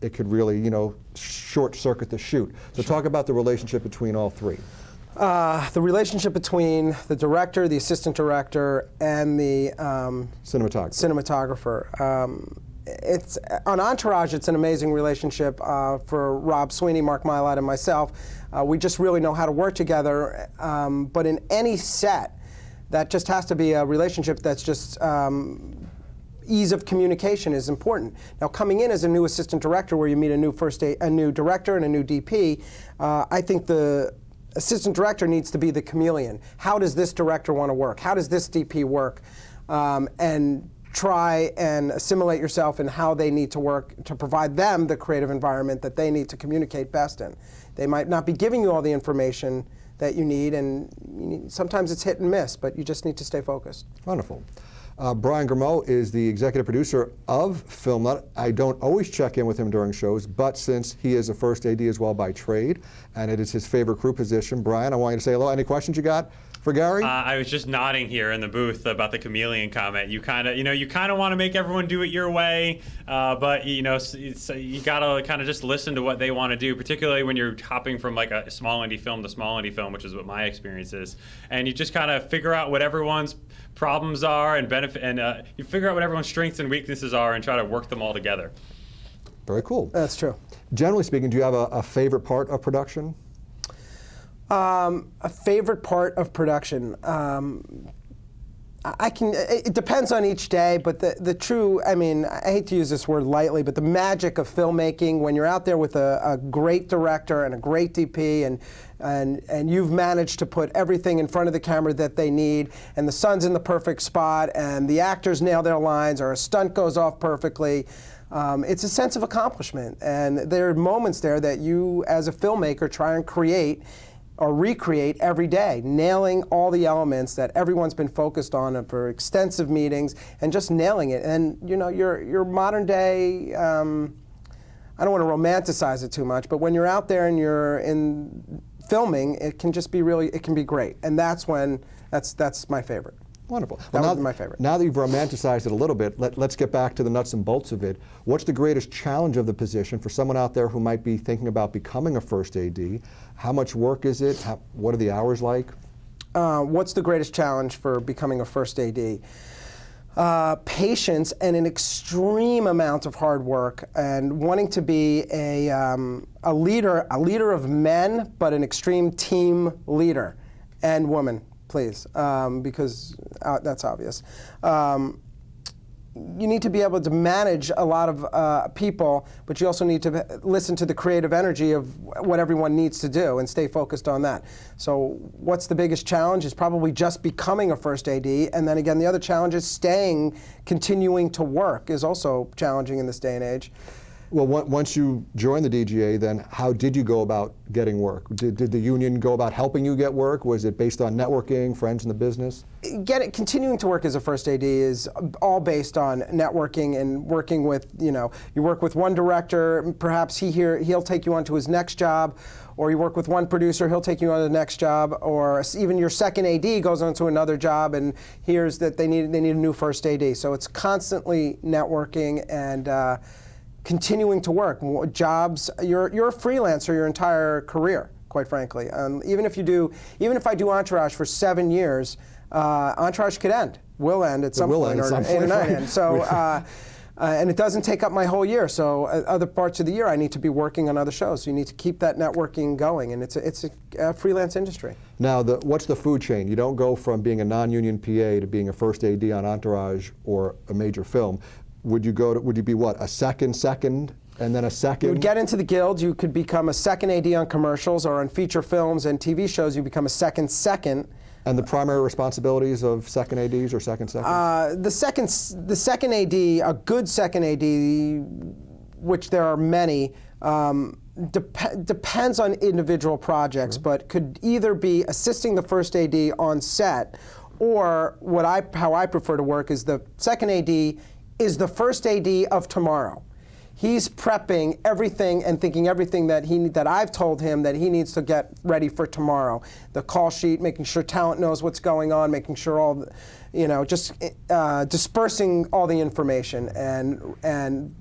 it could really, short circuit the shoot. So talk about the relationship between all three. The relationship between the director, the assistant director, and the cinematographer. It's on Entourage. It's an amazing relationship for Rob Sweeney, Mark Mylott, and myself. We just really know how to work together. But in any set, that just has to be a relationship that's just ease of communication is important. Now, coming in as a new assistant director, where you meet a new director and a new DP, I think the assistant director needs to be the chameleon. How does this director want to work? How does this DP work? And try and assimilate yourself in how they need to work to provide them the creative environment that they need to communicate best in. They might not be giving you all the information that you need, and sometimes it's hit and miss, but you just need to stay focused. Wonderful. Brian Grimeau is the executive producer of Filmnut. I don't always check in with him during shows, but since he is a first AD as well by trade, and it is his favorite crew position, Brian, I want you to say hello. Any questions you got for Gary? I was just nodding here in the booth about the chameleon comment. You kind of want to make everyone do it your way, but you gotta kind of just listen to what they want to do, particularly when you're hopping from like a small indie film to small indie film, which is what my experience is. And you just kind of figure out what everyone's problems are and benefit, and you figure out what everyone's strengths and weaknesses are, and try to work them all together. Very cool. That's true. Generally speaking, do you have a favorite part of production? A favorite part of production. It depends on each day, but the true, I mean, I hate to use this word lightly, but the magic of filmmaking, when you're out there with a great director and a great DP, and you've managed to put everything in front of the camera that they need, and the sun's in the perfect spot, and the actors nail their lines, or a stunt goes off perfectly, it's a sense of accomplishment. And there are moments there that you, as a filmmaker, try and create or recreate every day, nailing all the elements that everyone's been focused on for extensive meetings, and just nailing it. And you know, your modern day, I don't want to romanticize it too much, but when you're out there and you're in filming, it can just be really, it can be great. And that's my favorite. Wonderful. That would be my favorite. Now that you've romanticized it a little bit, let's get back to the nuts and bolts of it. What's the greatest challenge of the position for someone out there who might be thinking about becoming a first AD? How much work is it? What are the hours like? What's the greatest challenge for becoming a first AD? Patience and an extreme amount of hard work, and wanting to be a leader of men, but an extreme team leader, and woman, please, because that's obvious. You need to be able to manage a lot of people, but you also need to listen to the creative energy of what everyone needs to do and stay focused on that. So what's the biggest challenge is probably just becoming a first AD, and then again the other challenge is continuing to work is also challenging in this day and age. Well, once you joined the DGA, then how did you go about getting work? Did the union go about helping you get work? Was it based on networking, friends in the business? Continuing to work as a first AD is all based on networking and working with, you work with one director, perhaps he'll take you on to his next job, or you work with one producer, he'll take you on to the next job, or even your second AD goes on to another job and hears that they need a new first AD. So it's constantly networking and continuing to work. Jobs, you're a freelancer your entire career, quite frankly. Even if I do Entourage for 7 years, Entourage will end at some point, or 8 or 9 end. So, and it doesn't take up my whole year. So other parts of the year I need to be working on other shows. So you need to keep that networking going, and it's a freelance industry. Now, what's the food chain? You don't go from being a non-union PA to being a first AD on Entourage or a major film. Would you be what, a second, and then a second? You would get into the guild. You could become a second AD on commercials, or on feature films and TV shows, you become a second. And the primary responsibilities of second ADs or second seconds? The second AD, a good second AD, which there are many, depends on individual projects, but could either be assisting the first AD on set, or how I prefer to work is the second AD is the first AD of tomorrow. He's prepping everything and thinking everything that I've told him that he needs to get ready for tomorrow. The call sheet, making sure talent knows what's going on, making sure just dispersing all the information and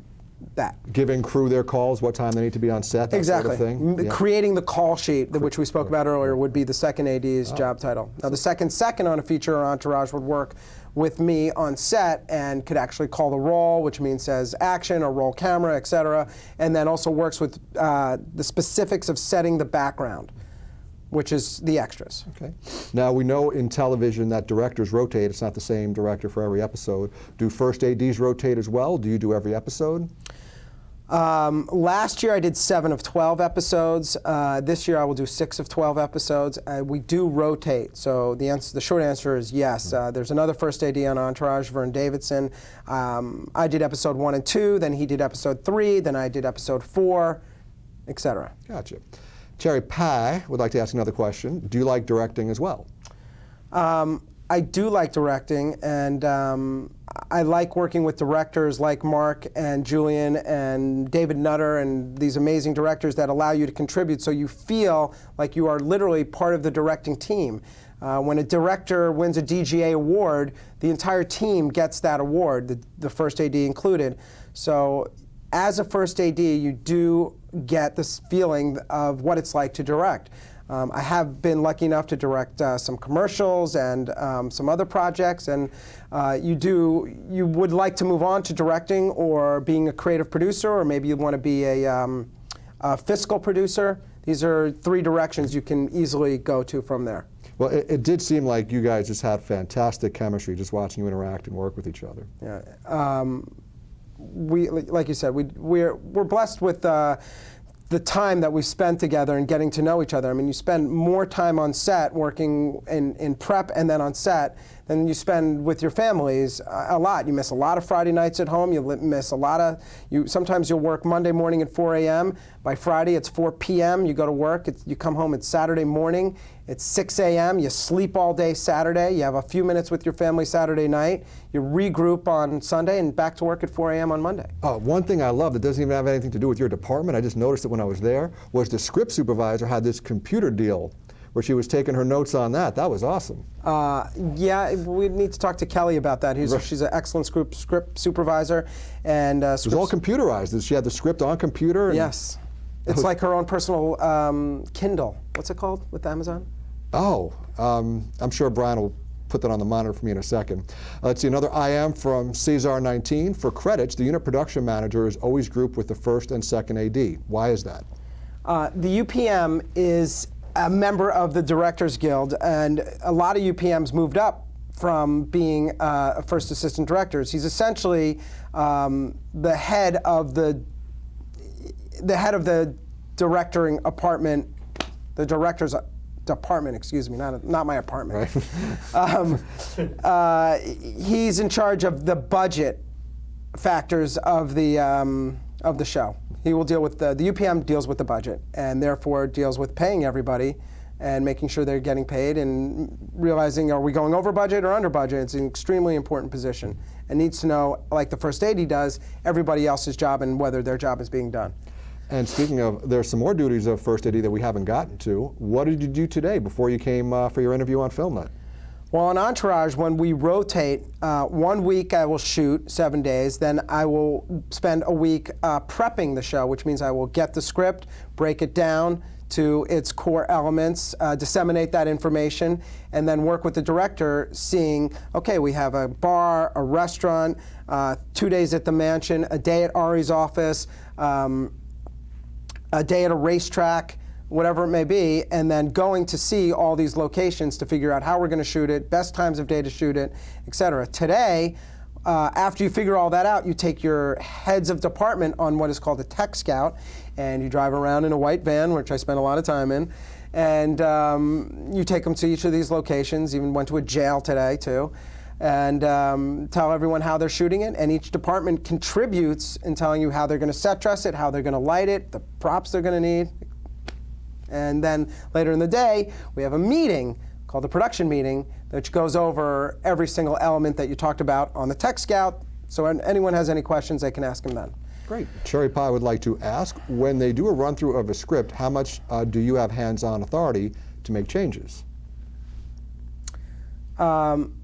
that. Giving crew their calls, what time they need to be on set, that exactly. sort of thing? Yeah. Creating the call sheet, which we spoke about earlier, would be the second AD's job title. Now the second on a feature or Entourage would work with me on set and could actually call the roll, which means says action or roll camera, etc., and then also works with the specifics of setting the background, which is the extras. Okay. Now we know in television that directors rotate. It's not the same director for every episode. Do first ADs rotate as well? Do you do every episode? Last year I did 7 of 12 episodes. This year I will do 6 of 12 episodes. We do rotate, so the short answer is yes. There's another first AD on Entourage, Vern Davidson. I did episode 1 and 2, then he did episode 3, then I did episode 4, etc. Gotcha. Cherry Pie would like to ask another question. Do you like directing as well? I do like directing, and I like working with directors like Mark and Julian and David Nutter and these amazing directors that allow you to contribute so you feel like you are literally part of the directing team. When a director wins a DGA award, the entire team gets that award, the first AD included. So as a first AD, you do get this feeling of what it's like to direct. I have been lucky enough to direct some commercials and some other projects, and you would like to move on to directing or being a creative producer, or maybe you want to be a fiscal producer. These are 3 directions you can easily go to from there. Well, it did seem like you guys just had fantastic chemistry, just watching you interact and work with each other. Yeah. We, like you said, we're blessed with the time that we spent together and getting to know each other. I mean, you spend more time on set working in prep and then on set than you spend with your families a lot. You miss a lot of Friday nights at home. You miss a lot of, sometimes you'll work Monday morning at 4 a.m. By Friday, it's 4 p.m. You go to work. You come home, it's Saturday morning. It's 6 a.m. You sleep all day Saturday. You have a few minutes with your family Saturday night. You regroup on Sunday and back to work at 4 a.m. on Monday. One thing I love that doesn't even have anything to do with your department, I just noticed it when I was there, was the script supervisor had this computer deal where she was taking her notes on that. That was awesome. Yeah, we need to talk to Kelly about that. She's an excellent script supervisor. And it was all computerized. She had the script on computer. Yes. It's like her own personal Kindle. What's it called with Amazon? Oh, I'm sure Brian will put that on the monitor for me in a second. Let's see, another IM from Cesar 19. For credits, the unit production manager is always grouped with the first and second AD. Why is that? The UPM is a member of the Directors Guild, and a lot of UPMs moved up from being first assistant directors. He's essentially the head of the directing apartment, the director's department, excuse me, not my apartment. Right. He's in charge of the budget factors of the show. He will deal with the UPM deals with the budget, and therefore deals with paying everybody and making sure they're getting paid and realizing, are we going over budget or under budget? It's an extremely important position and needs to know, like the first AD does, everybody else's job and whether their job is being done. And speaking of, there's some more duties of first AD that we haven't gotten to. What did you do today before you came for your interview on Filmnut? Well, on Entourage, when we rotate, 1 week I will shoot 7 days, then I will spend a week prepping the show, which means I will get the script, break it down to its core elements, disseminate that information, and then work with the director seeing, okay, we have a bar, a restaurant, 2 days at the mansion, a day at Ari's office, a day at a racetrack, whatever it may be, and then going to see all these locations to figure out how we're going to shoot it, best times of day to shoot it, et cetera. Today, after you figure all that out, you take your heads of department on what is called a tech scout, and you drive around in a white van, which I spend a lot of time in, and you take them to each of these locations, even went to a jail today too, and tell everyone how they're shooting it, and each department contributes in telling you how they're going to set dress it, how they're going to light it, the props they're going to need. And then later in the day, we have a meeting called the production meeting, which goes over every single element that you talked about on the Tech Scout. So when anyone has any questions, they can ask them then. Great. Cherry Pie would like to ask, when they do a run-through of a script, how much do you have hands-on authority to make changes? When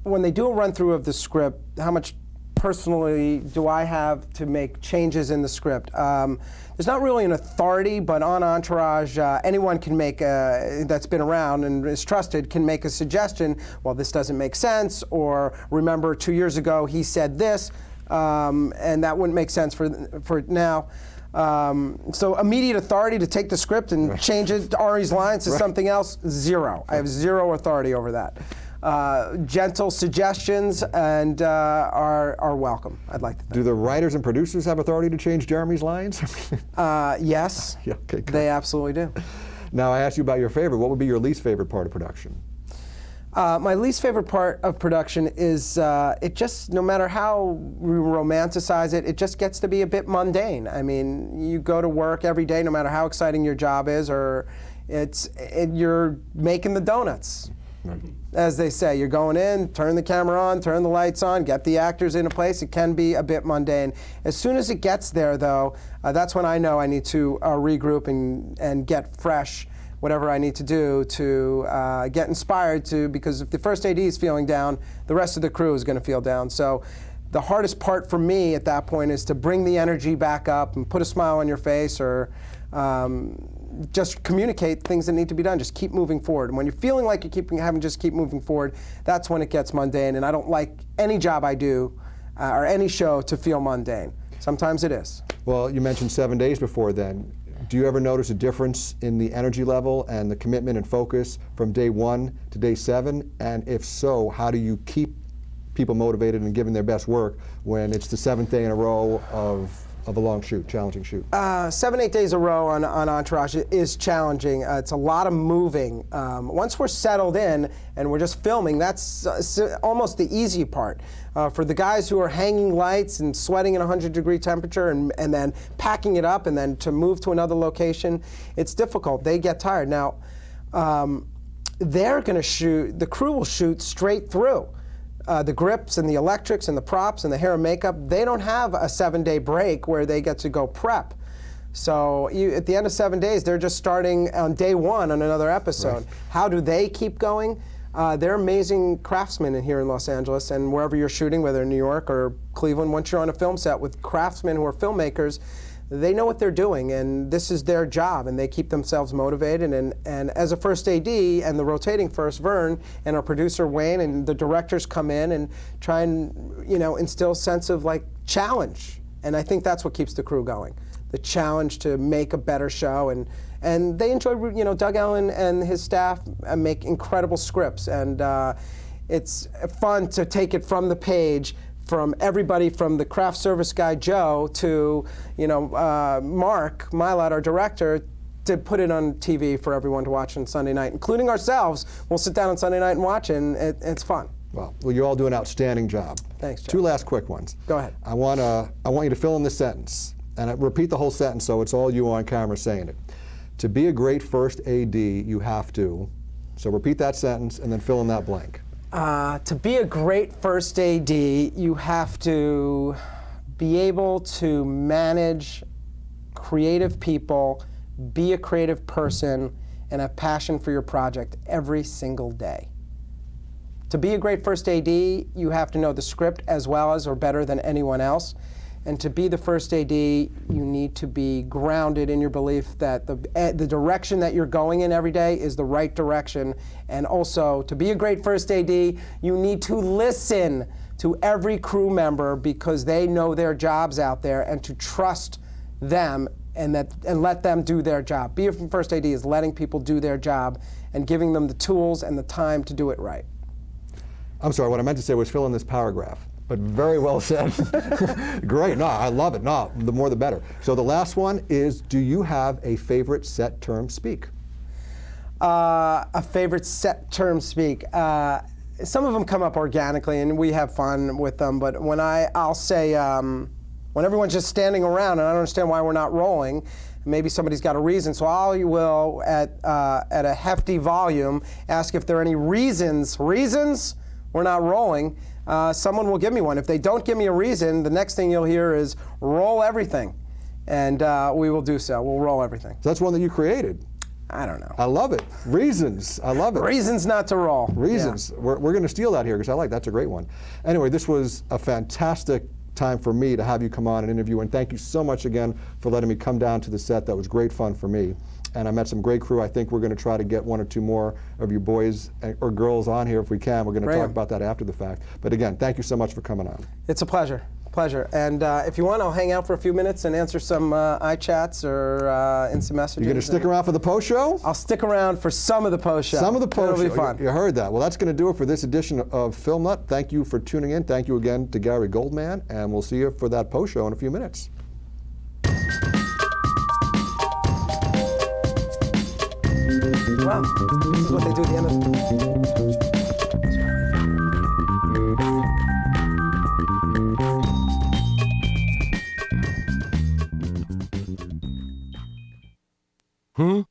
they do a run-through of the script, how much personally do I have to make changes in the script? There's not really an authority, but on Entourage, anyone can make, that's been around and is trusted, can make a suggestion, well, this doesn't make sense, or remember 2 years ago he said this, and that wouldn't make sense for now. So immediate authority to take the script and change it, Ari's lines to something else, zero. I have zero authority over that. Gentle suggestions and are welcome. I'd like to think. Do the writers and producers have authority to change Jeremy's lines? Yes, Yeah, okay, good. they absolutely do. Now, I asked you about your favorite. What would be your least favorite part of production? My least favorite part of production is it just, no matter how we romanticize it, it just gets to be a bit mundane. I mean, you go to work every day, no matter how exciting your job is, or you're making the donuts. As they say, you're going in, turn the camera on, turn the lights on, get the actors into place. It can be a bit mundane. As soon as it gets there, though, that's when I know I need to regroup and get fresh, whatever I need to do to get inspired to, because if the first AD is feeling down, the rest of the crew is going to feel down. So the hardest part for me at that point is to bring the energy back up and put a smile on your face, or just communicate things that need to be done. Just keep moving forward. And when you're feeling like you're having just keep moving forward, that's when it gets mundane. And I don't like any job I do or any show to feel mundane. Sometimes it is. Well, you mentioned 7 days before then. do you ever notice a difference in the energy level and the commitment and focus from day 1 to day 7? And if so, how do you keep people motivated and giving their best work when it's the 7th day in a row of a long shoot, challenging shoot? 7, 8 days a row on Entourage is challenging. It's a lot of moving. Once we're settled in and we're just filming, that's almost the easy part. For the guys who are hanging lights and sweating in 100-degree temperature and then packing it up and then to move to another location, it's difficult. They get tired. Now, they're going to shoot, the crew will shoot straight through. The grips and the electrics and the props and the hair and makeup, they don't have a 7-day break where they get to go prep. So at the end of 7 days, they're just starting on day 1 on another episode. Right. How do they keep going? They're amazing craftsmen in here in Los Angeles and wherever you're shooting, whether in New York or Cleveland. Once you're on a film set with craftsmen who are filmmakers, they know what they're doing, and this is their job, and they keep themselves motivated. And as a first AD and the rotating first, Vern, and our producer Wayne, and the directors come in and try and instill a sense of challenge. And I think that's what keeps the crew going, the challenge to make a better show. And they enjoy, Doug Ellen and his staff make incredible scripts, and it's fun to take it from the page. From everybody from the craft service guy, Joe, to Mark Milat, our director, to put it on TV for everyone to watch on Sunday night, including ourselves. We'll sit down on Sunday night and watch it, and it's fun. Well, you all do an outstanding job. Thanks, Jeff. 2 last quick ones. Go ahead. I want you to fill in this sentence, and I repeat the whole sentence so it's all you on camera saying it. To be a great first AD, you have to. So repeat that sentence and then fill in that blank. To be a great first AD, you have to be able to manage creative people, be a creative person, and have passion for your project every single day. To be a great first AD, you have to know the script as well as or better than anyone else. And to be the first AD, you need to be grounded in your belief that the direction that you're going in every day is the right direction. And also, to be a great first AD, you need to listen to every crew member because they know their jobs out there, and to trust them and let them do their job. Being a first AD is letting people do their job and giving them the tools and the time to do it right. I'm sorry, what I meant to say was fill in this paragraph. But very well said. Great. No, I love it. No, the more the better. So the last one is, do you have a favorite set term speak? A favorite set term speak. Some of them come up organically, and we have fun with them. But when I'll say, when everyone's just standing around, and I don't understand why we're not rolling, maybe somebody's got a reason. So I will, at a hefty volume, ask if there are any reasons we're not rolling. Someone will give me one. If they don't give me a reason, the next thing you'll hear is roll everything. And we will do so. We'll roll everything. So that's one that you created. I don't know. I love it. Reasons. I love it. Reasons not to roll. Reasons. Yeah. We're going to steal that here because that's a great one. Anyway, this was a fantastic time for me to have you come on and interview, and thank you so much again for letting me come down to the set. That was great fun for me. And I met some great crew. I think we're going to try to get 1 or 2 more of you boys or girls on here if we can. We're going to talk about that after the fact. But again, thank you so much for coming on. It's a pleasure. And if you want, I'll hang out for a few minutes and answer some iChats or instant messages. You're going to stick around for the post show? I'll stick around for some of the post show. Some of the post show. It'll be fun. You heard that. Well, that's going to do it for this edition of Filmnut. Thank you for tuning in. Thank you again to Gary Goldman, and we'll see you for that post show in a few minutes. Wow, this is what they do at the end of the... Huh?